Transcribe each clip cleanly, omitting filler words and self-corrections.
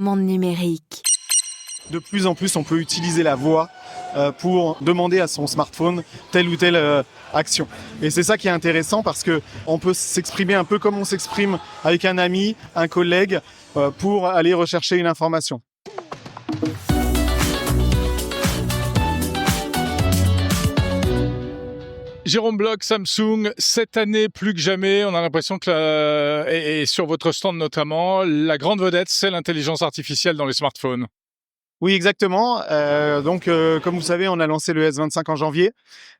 Monde numérique. De plus en plus, on peut utiliser la voix pour demander à son smartphone telle ou telle action. Et c'est ça qui est intéressant parce que on peut s'exprimer un peu comme on s'exprime avec un ami, un collègue, pour aller rechercher une information. Jérôme Bloch, Samsung, cette année plus que jamais, on a l'impression que, et sur votre stand notamment, la grande vedette, c'est l'intelligence artificielle dans les smartphones. Oui, exactement. Comme vous savez, on a lancé le S25 en janvier.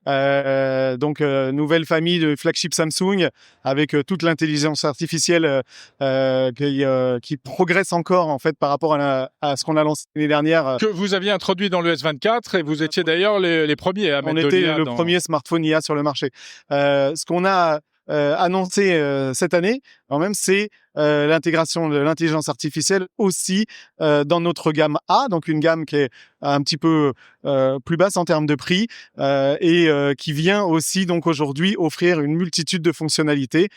Nouvelle famille de flagship Samsung avec toute l'intelligence artificielle qui progresse encore en fait par rapport à ce qu'on a lancé l'année dernière. Que vous aviez introduit dans le S24 et vous étiez d'ailleurs les premiers à mettre de l'IA. On était le premier smartphone IA sur le marché. Ce qu'on a annoncé cette année, quand même, c'est l'intégration de l'intelligence artificielle aussi dans notre gamme A, donc une gamme qui est un petit peu plus basse en termes de prix qui vient aussi donc aujourd'hui offrir une multitude de fonctionnalités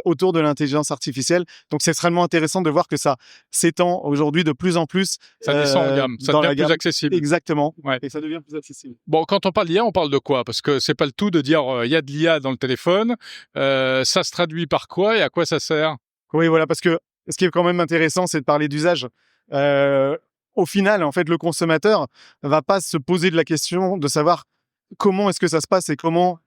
autour de l'intelligence artificielle. Donc c'est extrêmement intéressant de voir que ça s'étend aujourd'hui de plus en plus. Ça descend en gamme, ça devient plus accessible. Exactement, ouais. Et ça devient plus accessible. Bon, quand on parle d'IA, on parle de quoi? Parce que c'est pas le tout de dire il y a de l'IA dans le téléphone. Ça se traduit par quoi et à quoi ça sert? Oui, voilà, parce que ce qui est quand même intéressant, c'est de parler d'usage. Au final, en fait, le consommateur va pas se poser de la question de savoir comment est-ce que ça se passe et comment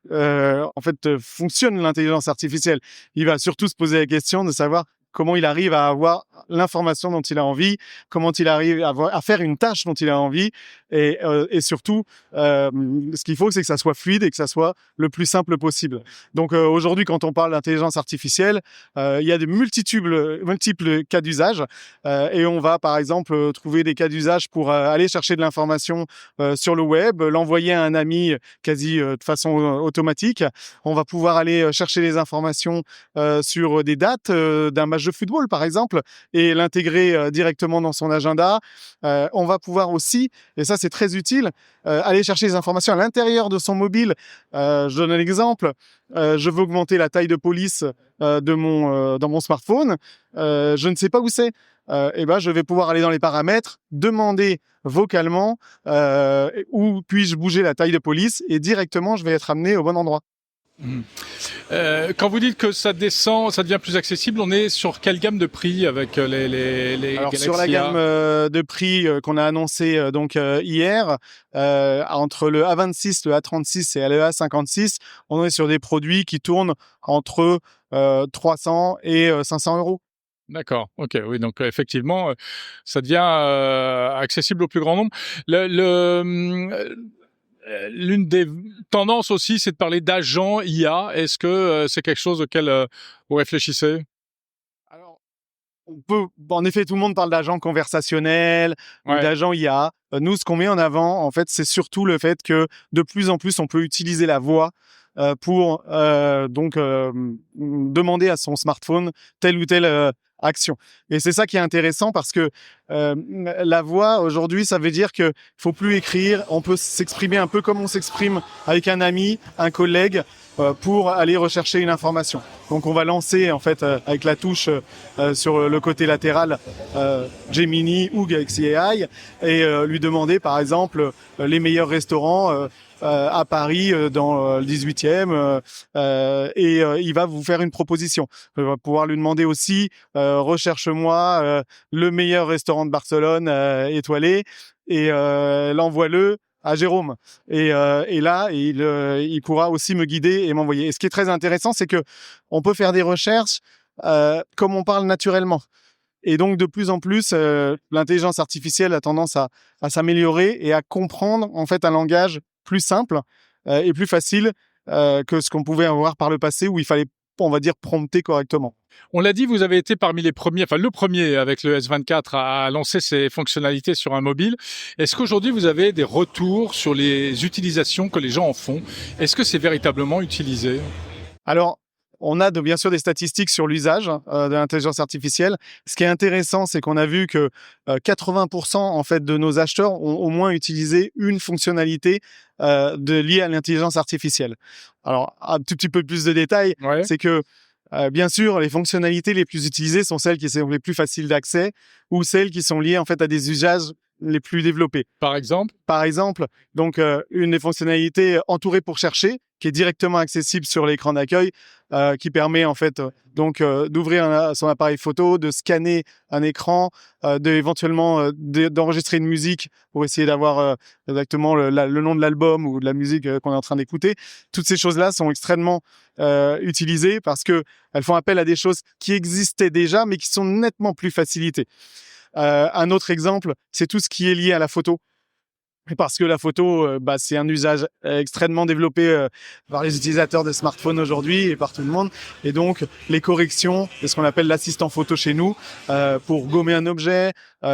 fonctionne l'intelligence artificielle. Il va surtout se poser la question de savoir comment il arrive à avoir l'information dont il a envie, comment il arrive à faire une tâche dont il a envie, et surtout, ce qu'il faut, c'est que ça soit fluide et que ça soit le plus simple possible. Donc aujourd'hui, quand on parle d'intelligence artificielle, il y a de multiples cas d'usage, et on va par exemple trouver des cas d'usage pour aller chercher de l'information sur le web, l'envoyer à un ami quasi de façon automatique. On va pouvoir aller chercher les informations sur des dates d'un match de football, par exemple, et l'intégrer directement dans son agenda. On va pouvoir aussi, et ça c'est très utile, aller chercher les informations à l'intérieur de son mobile. Je donne un exemple. Je veux augmenter la taille de police dans mon smartphone. Je ne sais pas où c'est. Je vais pouvoir aller dans les paramètres, demander vocalement où puis-je bouger la taille de police, et directement je vais être amené au bon endroit. Quand vous dites que ça descend, ça devient plus accessible, on est sur quelle gamme de prix avec les Alors, Galaxy sur la gamme de prix qu'on a annoncé hier, entre le A26, le A36 et le A56, on est sur des produits qui tournent entre 300 et 500 euros. D'accord, ok, oui, donc effectivement, ça devient accessible au plus grand nombre. L'une des tendances aussi, c'est de parler d'agents IA. Est-ce que c'est quelque chose auquel vous réfléchissez? Alors, en effet, tout le monde parle d'agents conversationnels ou d'agents IA. Nous, ce qu'on met en avant, en fait, c'est surtout le fait que de plus en plus, on peut utiliser la voix pour demander à son smartphone telle ou telle action. Et c'est ça qui est intéressant parce que la voix, aujourd'hui, ça veut dire qu'il faut plus écrire. On peut s'exprimer un peu comme on s'exprime avec un ami, un collègue, pour aller rechercher une information. Donc on va lancer en fait avec la touche sur le côté latéral Gemini ou Galaxy AI et lui demander par exemple les meilleurs restaurants à Paris dans le 18e il va vous faire une proposition. On va pouvoir lui demander aussi recherche-moi le meilleur restaurant de Barcelone étoilé et l'envoie-le à Jérôme. Et là, il pourra aussi me guider et m'envoyer. Et ce qui est très intéressant, c'est que on peut faire des recherches comme on parle naturellement. Et donc, de plus en plus, l'intelligence artificielle a tendance à s'améliorer et à comprendre en fait un langage plus simple et plus facile que ce qu'on pouvait avoir par le passé où il fallait, on va dire, prompter correctement. On l'a dit, vous avez été parmi les premiers, enfin le premier avec le S24 à lancer ces fonctionnalités sur un mobile. Est-ce qu'aujourd'hui vous avez des retours sur les utilisations que les gens en font? Est-ce que c'est véritablement utilisé? Alors, on a bien sûr des statistiques sur l'usage de l'intelligence artificielle. Ce qui est intéressant, c'est qu'on a vu que 80% en fait de nos acheteurs ont au moins utilisé une fonctionnalité liée à l'intelligence artificielle. Alors, un tout petit peu plus de détails, c'est que Bien sûr, les fonctionnalités les plus utilisées sont celles qui sont les plus faciles d'accès ou celles qui sont liées en fait à des usages les plus développés. Par exemple? Par exemple, donc une des fonctionnalités entourées pour chercher, qui est directement accessible sur l'écran d'accueil, qui permet en fait d'ouvrir son appareil photo, de scanner un écran, éventuellement d'enregistrer une musique pour essayer d'avoir exactement le nom de l'album ou de la musique qu'on est en train d'écouter. Toutes ces choses-là sont extrêmement utilisées parce que elles font appel à des choses qui existaient déjà, mais qui sont nettement plus facilitées. Un autre exemple, c'est tout ce qui est lié à la photo. Parce que la photo, c'est un usage extrêmement développé par les utilisateurs de smartphones aujourd'hui et par tout le monde. Et donc, les corrections, c'est ce qu'on appelle l'assistant photo chez nous, pour gommer un objet,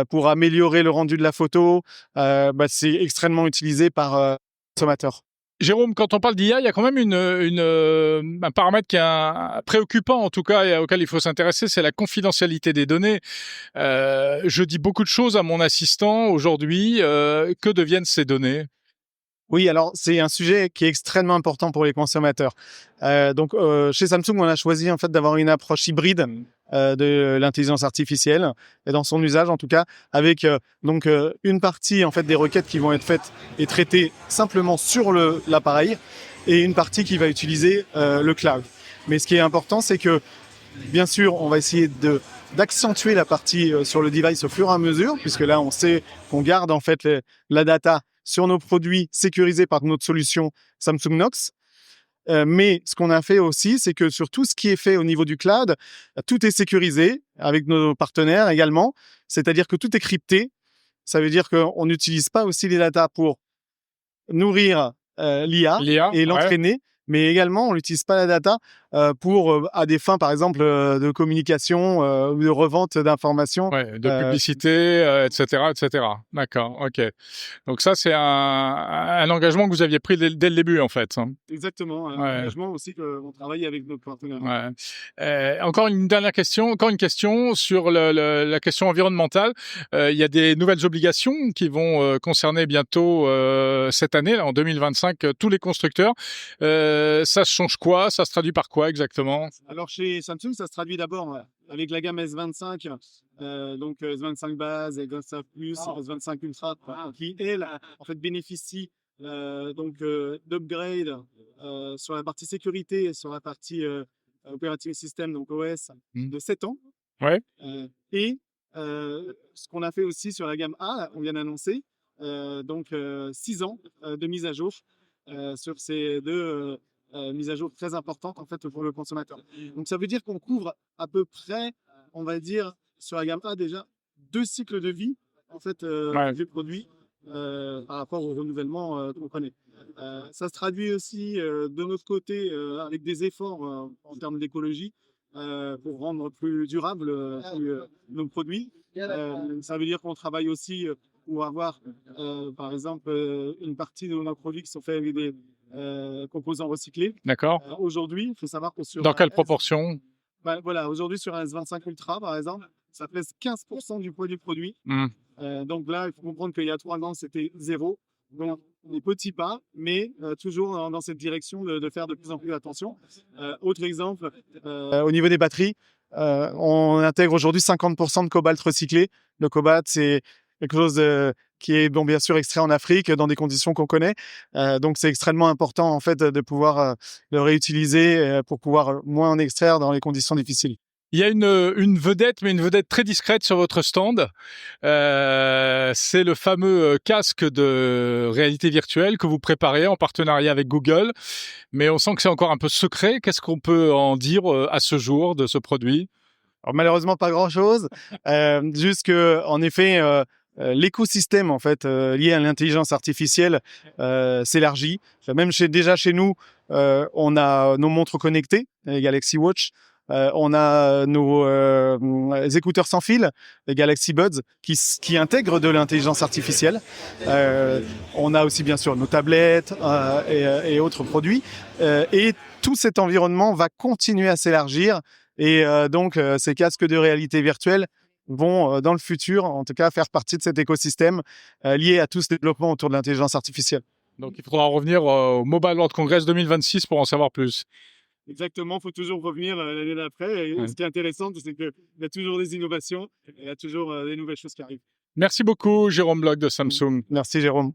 pour améliorer le rendu de la photo, c'est extrêmement utilisé par consommateurs. Jérôme, quand on parle d'IA, il y a quand même un paramètre qui est préoccupant, en tout cas, et auquel il faut s'intéresser, c'est la confidentialité des données. Je dis beaucoup de choses à mon assistant aujourd'hui. Que deviennent ces données? Oui, alors c'est un sujet qui est extrêmement important pour les consommateurs. Chez Samsung, on a choisi en fait d'avoir une approche hybride de l'intelligence artificielle et dans son usage en tout cas, avec une partie en fait des requêtes qui vont être faites et traitées simplement sur l'appareil et une partie qui va utiliser le cloud. Mais ce qui est important, c'est que bien sûr, on va essayer d'accentuer la partie sur le device au fur et à mesure, puisque là, on sait qu'on garde en fait la data sur nos produits sécurisés par notre solution Samsung Knox. Mais ce qu'on a fait aussi, c'est que sur tout ce qui est fait au niveau du cloud, tout est sécurisé avec nos partenaires également. C'est-à-dire que tout est crypté. Ça veut dire qu'on n'utilise pas aussi les data pour nourrir l'IA et l'entraîner, mais également on n'utilise pas la data pour à des fins par exemple de communication ou de revente d'informations, de publicité, etc., etc. D'accord, ok. Donc ça c'est un engagement que vous aviez pris dès le début en fait. Exactement, un engagement aussi qu'on travaille avec nos partenaires. Encore une dernière question, sur la question environnementale. Il y a des nouvelles obligations qui vont concerner bientôt cette année, là, en 2025, tous les constructeurs. Ça change quoi? Ça se traduit par quoi exactement? Alors chez Samsung, ça se traduit d'abord avec la gamme S25, donc S25 base, S25 Plus, S25 Ultra, qui elle en fait bénéficie d'upgrade sur la partie sécurité et sur la partie operating system, donc OS, de 7 ans. Ce qu'on a fait aussi sur la gamme A, on vient d'annoncer, 6 ans de mise à jour sur ces deux mises à jour très importantes en fait pour le consommateur. Donc ça veut dire qu'on couvre à peu près, on va dire, sur la gamme A déjà 2 cycles de vie en fait du produit par rapport au renouvellement qu'on connaît. Ça se traduit aussi de notre côté avec des efforts en termes d'écologie pour rendre plus durables nos produits. Ça veut dire qu'on travaille aussi pour avoir, par exemple, une partie de nos produits qui sont faits avec des composants recyclés. D'accord. Aujourd'hui, il faut savoir que sur... Dans quelle proportion? Aujourd'hui, sur un S25 Ultra, par exemple, ça pèse 15% du poids du produit. Donc là, il faut comprendre qu'il y a 3 ans, c'était 0. Donc, des petits pas, mais toujours dans cette direction de faire de plus en plus attention. Autre exemple, au niveau des batteries, on intègre aujourd'hui 50% de cobalt recyclé. Le cobalt, c'est quelque chose qui est bien sûr extrait en Afrique dans des conditions qu'on connaît. Donc c'est extrêmement important en fait de pouvoir le réutiliser pour pouvoir moins en extraire dans les conditions difficiles. Il y a une vedette, mais une vedette très discrète sur votre stand. C'est le fameux casque de réalité virtuelle que vous préparez en partenariat avec Google. Mais on sent que c'est encore un peu secret. Qu'est-ce qu'on peut en dire à ce jour de ce produit? Alors, malheureusement, pas grand-chose. Juste que, en effet, l'écosystème en fait lié à l'intelligence artificielle s'élargit. Même déjà chez nous, on a nos montres connectées, les Galaxy Watch. On a nos écouteurs sans fil, les Galaxy Buds, qui intègrent de l'intelligence artificielle. On a aussi bien sûr nos tablettes et autres produits. Et tout cet environnement va continuer à s'élargir. Et donc, ces casques de réalité virtuelle vont, dans le futur, en tout cas, faire partie de cet écosystème lié à tout ce développement autour de l'intelligence artificielle. Donc, il faudra revenir au Mobile World Congress 2026 pour en savoir plus. Exactement, il faut toujours revenir l'année d'après. Et Ouais. ce qui est intéressant, c'est qu'il y a toujours des innovations, et il y a toujours des nouvelles choses qui arrivent. Merci beaucoup, Jérôme Bloch de Samsung. Merci Jérôme.